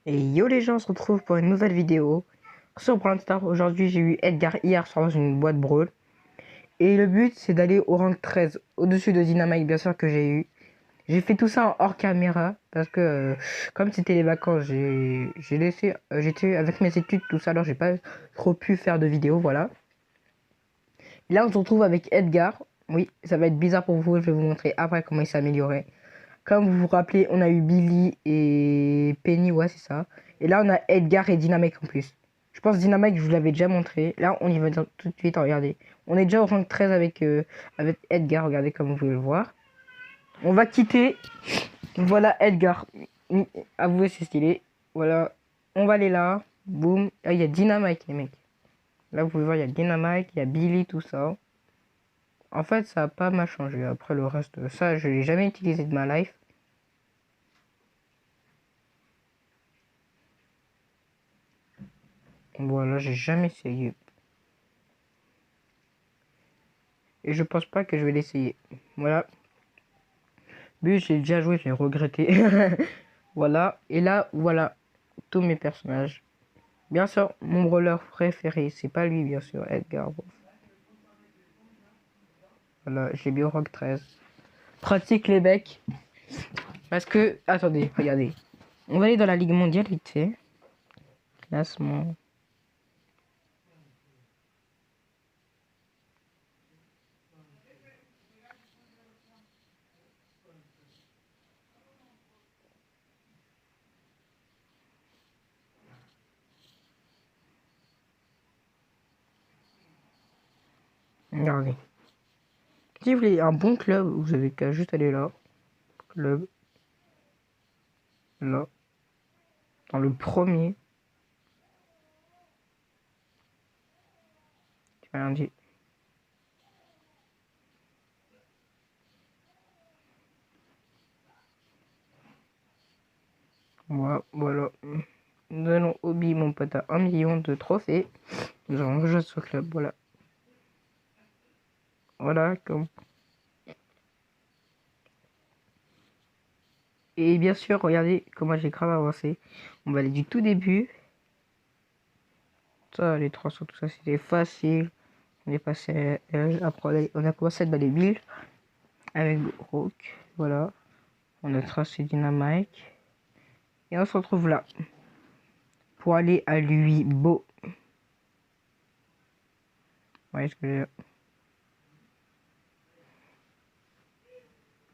Et yo les gens, on se retrouve pour une nouvelle vidéo sur Brawl Stars. Aujourd'hui j'ai eu Edgar hier soir dans une boîte Brawl. Et le but c'est d'aller au rank 13, au-dessus de Dynamite bien sûr que j'ai eu. J'ai fait tout ça en hors caméra parce que comme c'était les vacances, j'ai laissé, j'étais avec mes études tout ça, alors j'ai pas trop pu faire de vidéo, voilà. Et là on se retrouve avec Edgar. Oui, ça va être bizarre pour vous, je vais vous montrer après comment il s'est amélioré. Comme vous vous rappelez, on a eu Billy et Penny, ouais, c'est ça. Et là, on a Edgar et Dynamite en plus. Je pense Dynamite, je vous l'avais déjà montré. Là, on y va tout de suite, regardez. On est déjà au rank 13 avec Edgar, regardez comme vous pouvez le voir. On va quitter. Voilà Edgar. Avouez, c'est stylé. Voilà. On va aller là. Boum. Ah, il y a Dynamite, les mecs. Là, vous pouvez voir, il y a Dynamite, il y a Billy, tout ça. En fait, ça a pas mal changé. Après, le reste, ça, je l'ai jamais utilisé de ma life. Voilà, j'ai jamais essayé. Et je pense pas que je vais l'essayer. Voilà. But, j'ai déjà joué, j'ai regretté. Voilà. Et là, voilà. Tous mes personnages. Bien sûr, mon brawler préféré, c'est pas lui, bien sûr, Edgar. Voilà, j'ai bien Rock 13. Pratique les becs. Parce que, attendez, regardez. On va aller dans la Ligue mondiale vite fait. Classement. Regardez. Si vous voulez un bon club, vous avez qu'à juste aller là. Club. Là. Dans le premier. Tu vas rien dire. Voilà. Nous allons hobby mon pote à 1 million de trophées. Nous allons rejoindre ce club, voilà. Voilà, comme. Et bien sûr, regardez comment j'ai grave avancé. On va aller du tout début. Ça, les 300, tout ça, c'était facile. On est passé après, on a commencé dans les 1000 avec Rock. Voilà. On a tracé Dynamite. Et on se retrouve là. Pour aller à lui beau. Ouais, ce que je...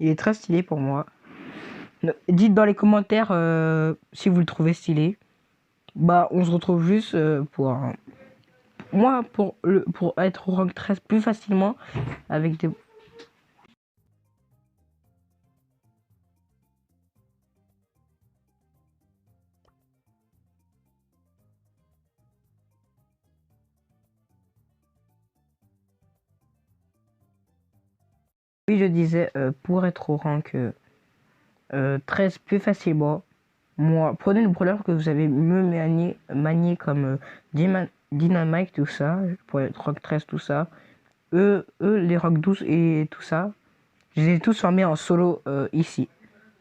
Il est très stylé pour moi. Dites dans les commentaires si vous le trouvez stylé. Bah, on se retrouve juste pour moi pour être au rank 13 plus facilement avec des. Oui, je disais pour être au rank 13 plus facilement. Moi, prenez le brawler que vous avez mieux manié comme Dynamite, tout ça, pour être rank 13, tout ça. Eux, les rank 12 et tout ça, je les ai tous formés en solo ici,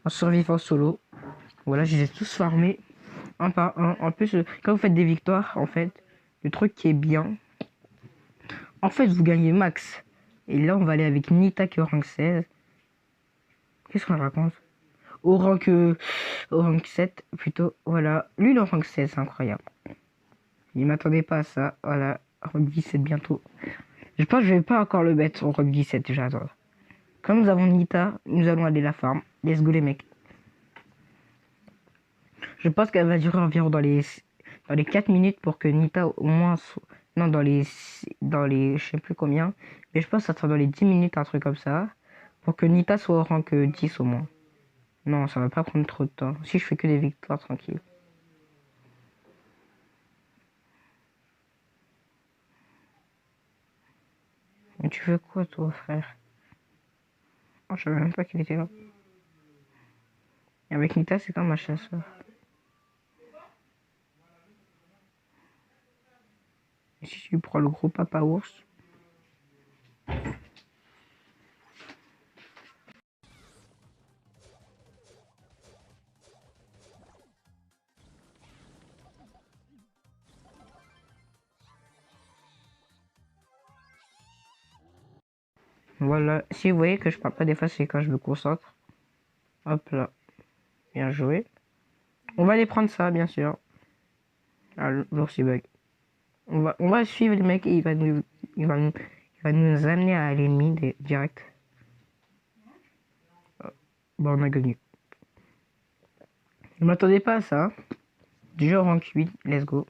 en survivant solo. Voilà, je les ai tous farmés un par un. En plus, quand vous faites des victoires, en fait, le truc qui est bien, en fait, vous gagnez max. Et là, on va aller avec Nita qui est au rank 16. Qu'est-ce qu'on raconte au rank 7, plutôt. Voilà. Lui, il est au rank 16, c'est incroyable. Il m'attendait pas à ça. Voilà. Rank 17 bientôt. Je pense que je vais pas encore le mettre au rank 17, j'attends. Comme nous avons Nita, nous allons aller la farm. Let's go les mecs. Je pense qu'elle va durer environ dans les 4 minutes pour que Nita au moins non dans les je sais plus combien, mais je pense que ça sera dans les 10 minutes un truc comme ça pour que Nita soit au rank 10 au moins. Non, ça va pas prendre trop de temps si je fais que des victoires tranquilles. Mais tu veux quoi toi frère? Oh, je savais même pas qu'il était là. Et avec Nita c'est comme un chasseur. Et si tu prends le gros papa ours? Voilà. Si vous voyez que je parle pas des fois, c'est quand je me concentre. Hop là. Bien joué. On va aller prendre ça, bien sûr. Ah, l'ours il bug. On va suivre le mec et il va nous amener à l'ennemi direct. Bon, on a gagné. Je m'attendais pas à ça. Déjà rank 8, let's go.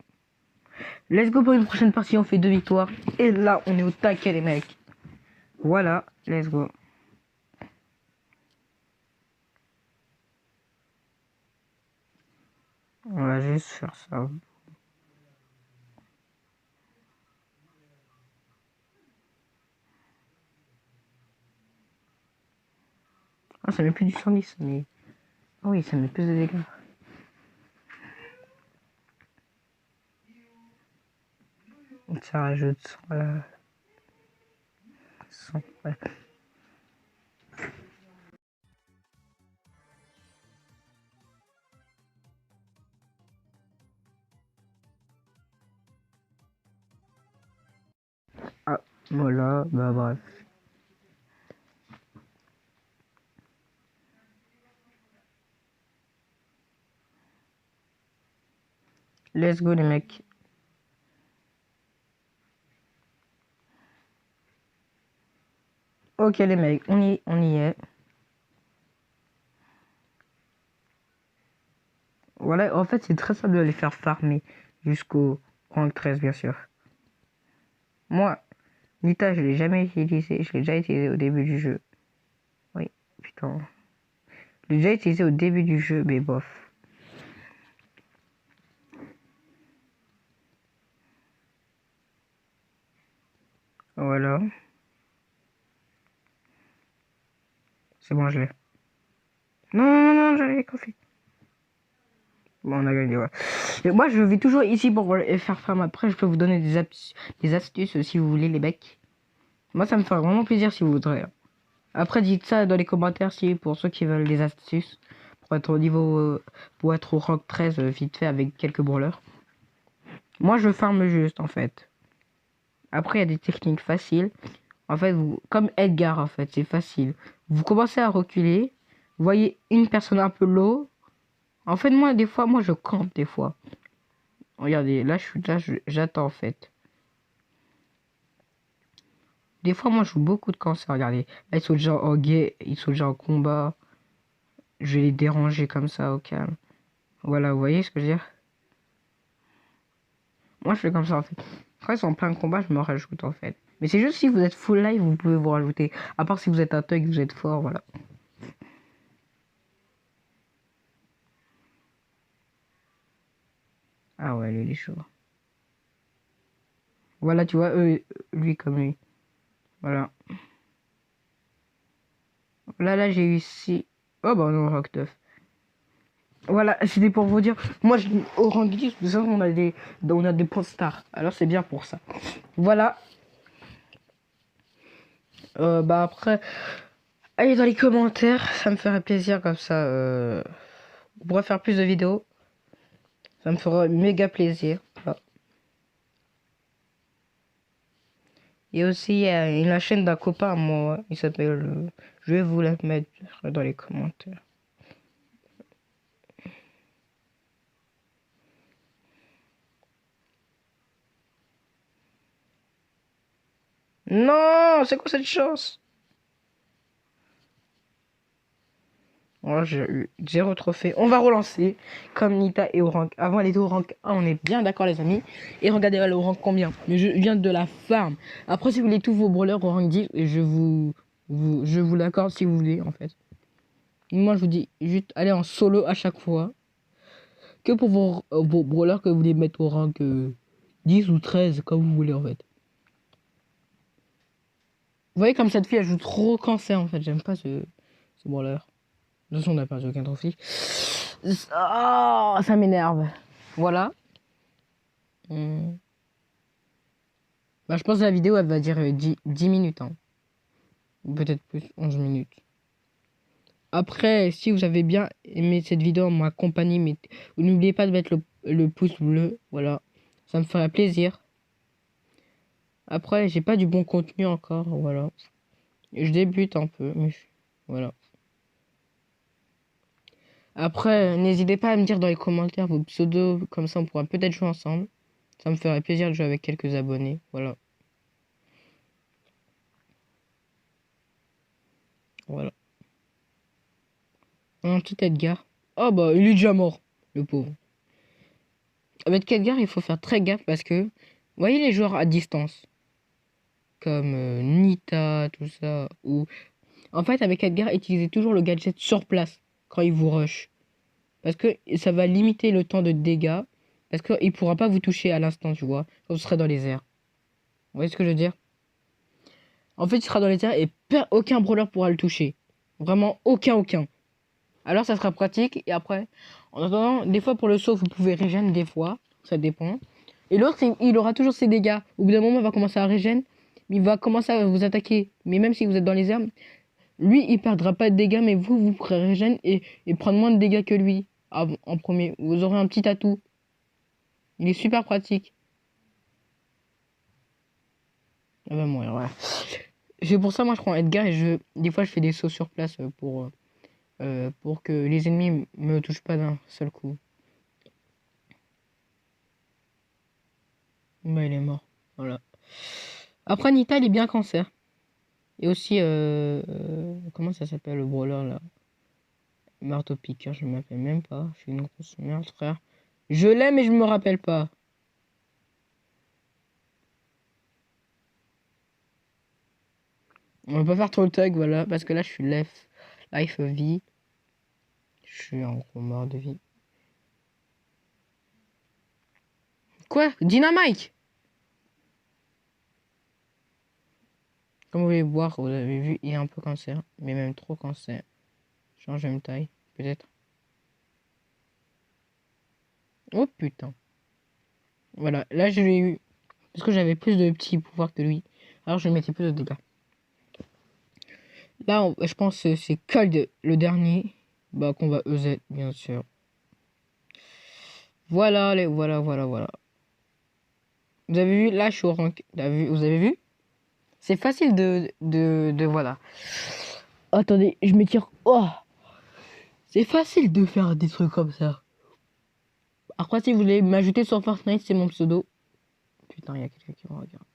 Let's go pour une prochaine partie, on fait 2 victoires. Et là, on est au taquet, les mecs. Voilà, let's go. On va juste faire ça. Ah, ça met plus du 110, mais... Ah oui, ça met plus de dégâts. Ça rajoute... Voilà. Ouais. Ah, voilà, bah bref. Let's go, les mecs. Ok, les mecs, on y est. Voilà, en fait, c'est très simple de les faire farmer jusqu'au rang 13, bien sûr. Moi, Nita, je l'ai jamais utilisé. Je l'ai déjà utilisé au début du jeu. Oui, putain. Je l'ai déjà utilisé au début du jeu, mais bof. Voilà. C'est bon, je l'ai. Non, non, non, j'avais compris. Bon, on a gagné, ouais. Et moi, je vais toujours ici pour faire farm. Après, je peux vous donner des astuces si vous voulez, les mecs. Moi, ça me fait vraiment plaisir si vous voudrez. Après, dites ça dans les commentaires si pour ceux qui veulent des astuces pour être au niveau, pour être au rank 13 vite fait avec quelques brawlers. Moi, je farme juste en fait. Après, il y a des techniques faciles. En fait, vous, comme Edgar, en fait, c'est facile. Vous commencez à reculer. Vous voyez une personne un peu low. En fait, moi, des fois, moi, je campe des fois. Regardez, là, j'attends en fait. Des fois, moi, je joue beaucoup de cancer. Regardez, là, ils sont déjà en guet, ils sont déjà en combat. Je vais les déranger comme ça au calme. Voilà, vous voyez ce que je veux dire? Moi, je fais comme ça en fait. Quand ils sont en plein combat, je me rajoute en fait. Mais c'est juste si vous êtes full live, vous pouvez vous rajouter. À part si vous êtes un thug, vous êtes fort, voilà. Ah ouais, lui, il est chaud. Voilà, tu vois, eux, lui comme lui. Voilà. Là, j'ai eu 6. Oh bah non, Rock 9. Voilà, c'était pour vous dire. Moi, au rang 10, vous savez, on a des points stars. Alors, c'est bien pour ça. Voilà. Bah après, allez dans les commentaires, ça me ferait plaisir comme ça. On pourrait faire plus de vidéos. Ça me fera méga plaisir. Voilà. Et aussi, il y a la chaîne d'un copain à moi. Il s'appelle. Je vais vous la mettre dans les commentaires. Non, c'est quoi cette chance? Oh, j'ai eu 0 trophée. On va relancer comme Nita et au rank. Avant, elle était au rank 1, on est bien d'accord, les amis. Et regardez, elle est au rank combien? Mais je viens de la farm. Après, si vous voulez tous vos brawlers au rank 10, je vous l'accorde si vous voulez, en fait. Moi, je vous dis juste allez en solo à chaque fois. Que pour vos brawlers que vous voulez mettre au rank 10 ou 13, comme vous voulez, en fait. Vous voyez, comme cette fille, elle joue trop cancer, en fait. J'aime pas ce brawler. De toute façon, on n'a perdu aucun trophée. Ah, ça m'énerve. Voilà. Bah, je pense que la vidéo, elle va dire 10 minutes. Hein. Peut-être plus, 11 minutes. Après, si vous avez bien aimé cette vidéo, m'accompagner, mais n'oubliez pas de mettre le pouce bleu. Voilà. Ça me ferait plaisir. Après, j'ai pas du bon contenu encore. Voilà. Je débute un peu, mais voilà. Après, n'hésitez pas à me dire dans les commentaires vos pseudos, comme ça on pourra peut-être jouer ensemble. Ça me ferait plaisir de jouer avec quelques abonnés, voilà. Voilà. Un petit Edgar. Oh bah, il est déjà mort, le pauvre. Avec Edgar, il faut faire très gaffe parce que, vous voyez les joueurs à distance, comme Nita, tout ça, ou... En fait, avec Edgar, utilisez toujours le gadget sur place quand il vous rush. Parce que ça va limiter le temps de dégâts. Parce qu'il pourra pas vous toucher à l'instant, tu vois. Quand vous serez dans les airs. Vous voyez ce que je veux dire? En fait, il sera dans les airs et aucun brawler pourra le toucher. Vraiment, aucun. Alors, ça sera pratique. Et après, en attendant, des fois pour le saut, vous pouvez régène, des fois. Ça dépend. Et l'autre, il aura toujours ses dégâts. Au bout d'un moment, il va commencer à régène. Il va commencer à vous attaquer. Mais même si vous êtes dans les airs, lui, il perdra pas de dégâts. Mais vous pourrez régène et prendre moins de dégâts que lui. En premier. Vous aurez un petit atout. Il est super pratique. Elle va mourir, ouais. C'est pour ça, moi, je prends Edgar et des fois, je fais des sauts sur place pour que les ennemis me touchent pas d'un seul coup. Bah, il est mort. Voilà. Après, Nita, il est bien cancer. Et aussi, comment ça s'appelle le brawler là? Marteau piqueur, je me rappelle même pas. Je suis une grosse merde, frère. Je l'aime mais je me rappelle pas. On va pas faire trop le tag, voilà. Parce que là, je suis life vie. Je suis en gros mort de vie. Quoi? Dynamite! Comme vous pouvez voir, vous avez vu, il est un peu cancer. Mais même trop cancer. Change même taille, peut-être. Oh putain. Voilà, là je l'ai eu. Parce que j'avais plus de petits pouvoirs que lui. Alors je mettais plus de dégâts. Là, je pense que c'est Cold le dernier. Bah, qu'on va EZ, bien sûr. Voilà, voilà. Vous avez vu, là je suis au rank. Vous avez vu? C'est facile de voilà. Attendez, je m'étire. Oh! C'est facile de faire des trucs comme ça. Après, si vous voulez m'ajouter sur Fortnite, c'est mon pseudo. Putain, il y a quelqu'un qui me regarde.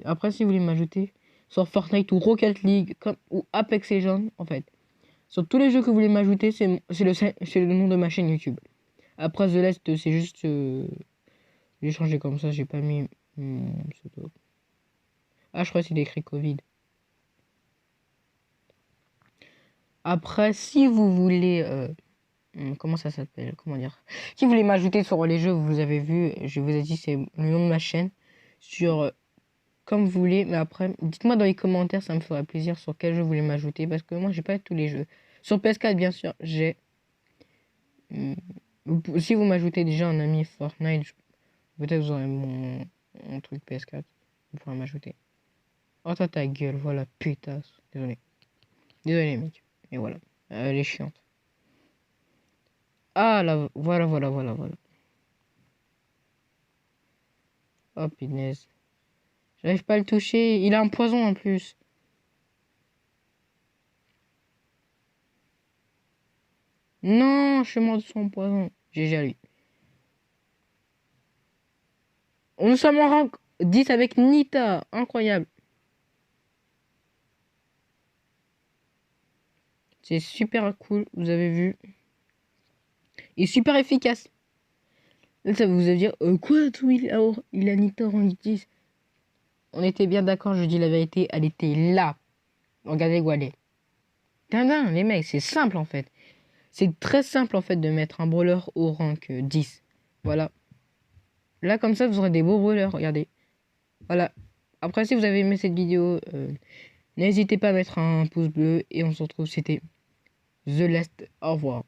Après, si vous voulez m'ajouter sur Fortnite ou Rocket League ou Apex Legends, en fait. Sur tous les jeux que vous voulez m'ajouter, c'est le nom de ma chaîne YouTube. Après, The Last, c'est juste... j'ai changé comme ça, j'ai pas mis mon pseudo. Ah, je crois que c'est écrit Covid. Après, si vous voulez... comment ça s'appelle? Comment dire? Si vous voulez m'ajouter sur les jeux, vous avez vu, je vous ai dit, c'est le nom de ma chaîne. Sur... comme vous voulez, mais après, dites-moi dans les commentaires, ça me ferait plaisir sur quel jeu vous voulez m'ajouter, parce que moi, j'ai pas tous les jeux. Sur PS4, bien sûr, j'ai... si vous m'ajoutez déjà un ami Fortnite, peut-être vous aurez mon truc PS4. Vous pourrez m'ajouter. Oh, toi, ta gueule, voilà, pétasse. Désolé, mec. Et voilà. Elle est chiante. Ah, là, voilà. Oh, punaise. J'arrive pas à le toucher. Il a un poison en plus. Non, je suis mort de son poison. GG à lui. Nous sommes en rank 10 avec Nita. Incroyable. C'est super cool, vous avez vu. Il est super efficace. Là, ça vous allez dire, quoi, tout, il a Nita en rank 10. On était bien d'accord, je dis la vérité, elle était là. Regardez où elle est. Tadam, les mecs, c'est simple en fait. C'est très simple en fait de mettre un brawler au rank 10. Voilà. Là, comme ça, vous aurez des beaux brawlers, regardez. Voilà. Après, si vous avez aimé cette vidéo, n'hésitez pas à mettre un pouce bleu. Et on se retrouve, c'était The Last. Au revoir.